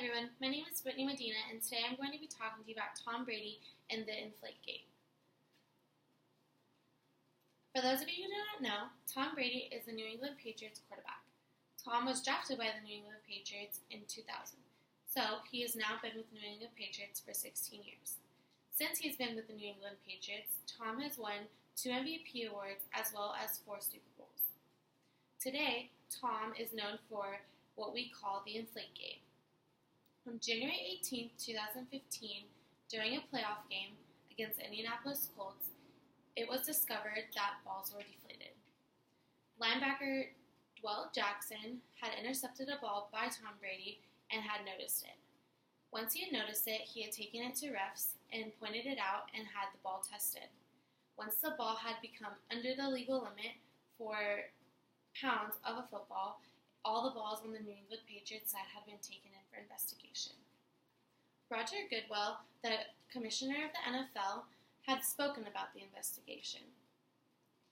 everyone, my name is Brittany Medina, and today I'm going to be talking to you about Tom Brady and the Inflategate. For those of you who do not know, Tom Brady is the New England Patriots quarterback. Tom was drafted by the New England Patriots in 2000, so he has now been with the New England Patriots for 16 years. Since he's been with the New England Patriots, Tom has won 2 MVP awards as well as 4 Super Bowls. Today, Tom is known for what we call the Inflategate. On January 18, 2015, during a playoff game against the Indianapolis Colts, it was discovered that balls were deflated. Linebacker Dwell Jackson had intercepted a ball by Tom Brady and had noticed it. Once he had noticed it, he had taken it to refs and pointed it out and had the ball tested. Once the ball had become under the legal limit for pounds of a football, all the balls on the New England Patriots side had been taken in for investigation. Roger Goodell, the commissioner of the NFL, had spoken about the investigation.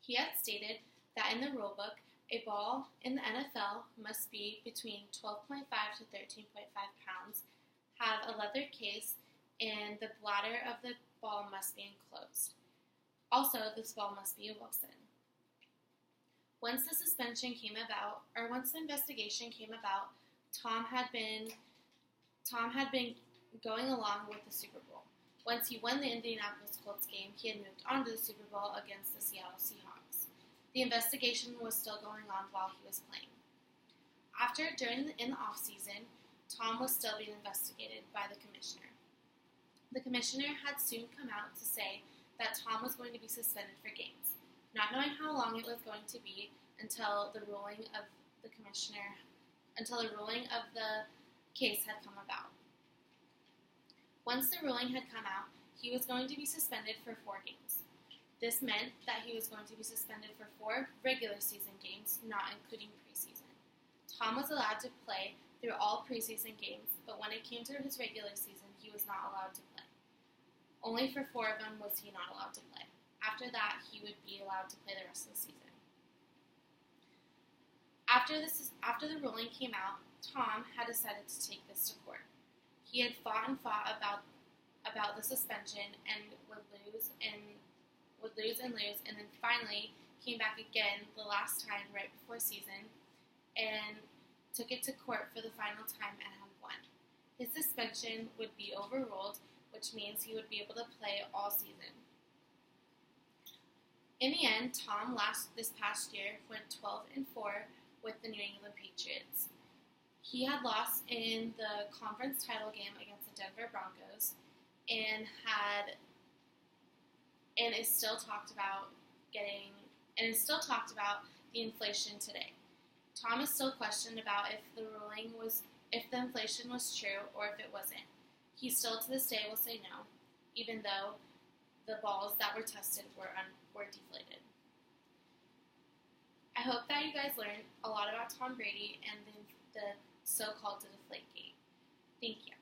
He had stated that in the rulebook, a ball in the NFL must be between 12.5 to 13.5 pounds, have a leather case, and the bladder of the ball must be enclosed. Also, this ball must be a Wilson. Once the suspension came about, or once the investigation came about, Tom had been going along with the Super Bowl. Once he won the Indianapolis Colts game, he had moved on to the Super Bowl against the Seattle Seahawks. The investigation was still going on while he was playing. In the off-season, Tom was still being investigated by the commissioner. The commissioner had soon come out to say that Tom was going to be suspended for games, not knowing how long it was going to be until the ruling of the case had come about. Once the ruling had come out, he was going to be suspended for 4 games. This meant that he was going to be suspended for 4 regular season games, not including preseason. Tom was allowed to play through all preseason games, but when it came to his regular season, he was not allowed to play. Only for 4 of them was he not allowed to play. After that, he would be allowed to play the rest of the season. After the ruling came out, Tom had decided to take this to court. He had fought about the suspension and would lose, and then finally came back again the last time right before season and took it to court for the final time and had won. His suspension would be overruled, which means he would be able to play all season. In the end, Tom this past year went 12-4 with the New England Patriots. He had lost in the conference title game against the Denver Broncos and is still talked about the inflation today. Tom is still questioned about if the inflation was true or if it wasn't. He still to this day will say no, even though the balls that were tested were deflated. I hope that you guys learned a lot about Tom Brady and the so-called Deflategate. Thank you.